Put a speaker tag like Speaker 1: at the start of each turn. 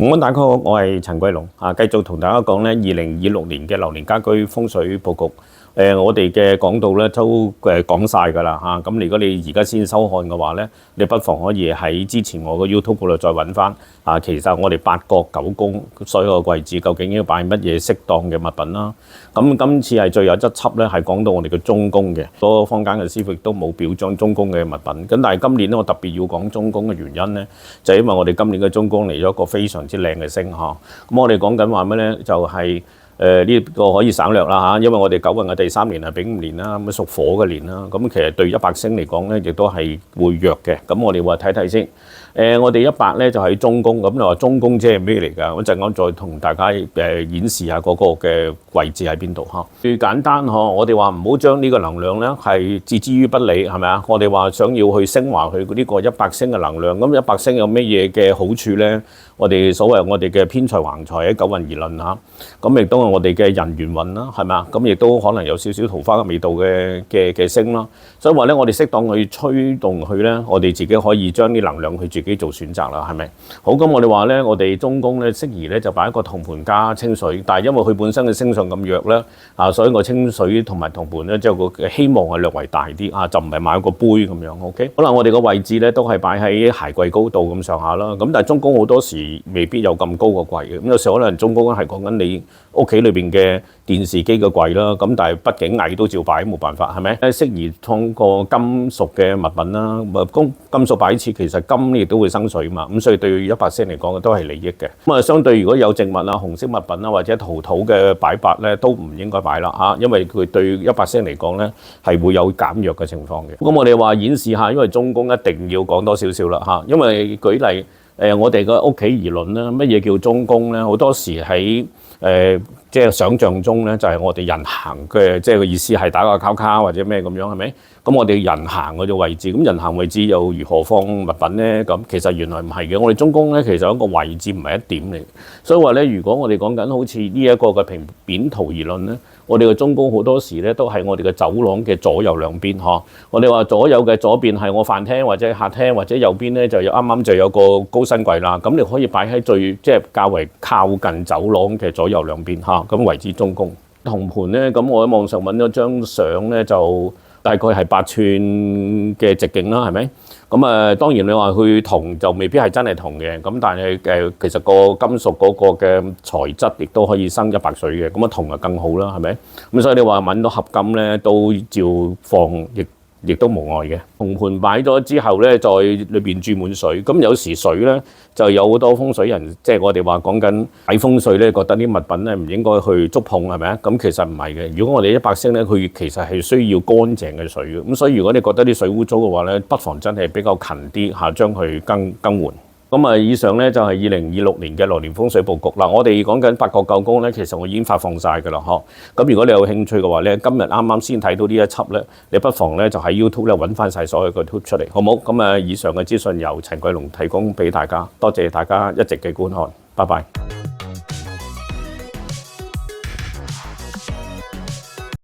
Speaker 1: 午安大家好，我係陳桂龍繼續同大家講咧2026年嘅流年家居風水佈局。我哋嘅講道咧都講晒㗎啦嚇。咁如果你而家先收看嘅話咧，你不妨可以喺之前我個 YouTube 嗰度再揾翻其實我哋八角九宮所有嘅位置究竟要擺乜嘢適當嘅物品啦。咁今次係最後一輯咧，係講到我哋嘅中宮嘅。嗰個坊間嘅師傅亦都冇表彰中宮嘅物品。咁但係今年咧，我特別要講中宮嘅原因咧，就係因為我哋今年嘅中宮嚟咗一個非常之靚嘅星嚇。咁我哋講緊話咩咧？就係呢個可以省略啦嚇，因為我哋九運嘅第三年係丙午年啦，咁屬火嘅年啦，咁其實對100星嚟講咧，亦都係會弱嘅。咁我哋話睇睇先。我哋100咧就喺中宮，咁你話中宮即係咩嚟㗎？我陣間再同大家演示下嗰個嘅位置喺邊度嚇。最簡單呵，我哋話唔好將呢個能量咧係置之於不理，係咪啊？我哋話想要去升華佢呢個100星嘅能量，咁100星有咩嘢嘅好處咧？我哋所謂我哋嘅偏財橫財喺九運而論嚇，咁亦都係我哋嘅人緣運啦，係咪啊？咁亦都可能有少少桃花嘅味道嘅星啦。所以話咧，我哋適當去推動佢咧，我哋自己可以將啲能量去自己做選擇啦，係咪？好，咁我哋話咧，我哋中宮咧適宜咧就擺一個銅盤加清水，但係因為佢本身嘅星相咁弱咧，所以個清水同埋銅盤咧，即係個希望係略為大啲就唔係買個杯咁樣 ，OK？ 可能我哋個位置咧都係擺喺鞋櫃高度咁上下啦，咁但係中宮好多時未必有咁高個櫃嘅，咁有時可能中宮係講緊你屋企裏邊嘅電視機嘅櫃啦，咁但係畢竟矮都照擺，冇辦法係咪？適宜通過金屬嘅物品啦，金屬擺設其實金亦都會生水嘛，咁所以對100星嚟講都係利益嘅。咁相對如果有植物紅色物品或者陶土嘅擺法咧，都唔應該擺啦嚇，因為佢對100星嚟講咧係會有減弱嘅情況嘅。咁我哋話演示下，因為中宮一定要講多少少啦嚇，因為舉例我哋個屋企而論啦，乜嘢叫中宮咧？好多時喺即係想像中咧，就係我哋人行嘅，即係個意思係打個交叉或者咩咁樣，係咪？咁我哋人行嗰個位置，咁人行位置又如何放物品咧？咁其實原來唔係嘅，我哋中宮咧其實一個位置唔係一點嚟，所以話咧，如果我哋講緊好似呢一個嘅平面圖而論咧，我哋嘅中宮好多時咧都係我哋嘅走廊嘅左右兩邊呵。我哋話左右嘅左邊係我飯廳或者客廳，或者右邊咧就有啱啱就有個高身櫃啦。咁你可以擺喺即係較為靠近走廊嘅左右兩邊嚇，咁為之中宮。銅盤咧，咁我喺網上揾咗張相咧就。大概係8寸嘅直徑啦，係咪？咁當然你話佢銅就未必係真係銅嘅，咁但係其實個金屬嗰個嘅材質亦都可以生100水嘅，咁銅就更好啦，係咪？咁所以你話揾到合金咧，都照放亦都無礙嘅。銅盤擺咗之後咧，再裏邊注滿水。咁有時水咧就有好多風水人，即係我哋話講緊睇風水咧，覺得啲物品咧唔應該去觸碰，係咪啊？咁其實唔係嘅。如果我哋100星咧，佢其實係需要乾淨嘅水嘅。咁所以如果你覺得啲水污糟嘅話咧，不妨真係比較勤啲將佢更換。咁以上咧就係2026年嘅流年風水佈局啦。我哋講緊八角九宮咧，其實我已經發放晒㗎啦，嗬。咁如果你有興趣嘅話咧，今日啱啱先睇到呢一輯咧，你不妨咧就喺 YouTube 咧揾翻晒所有嘅 YouTube 出嚟，好冇？咁以上嘅資訊由陳桂龍提供俾大家，多謝大家一直嘅觀看，拜拜。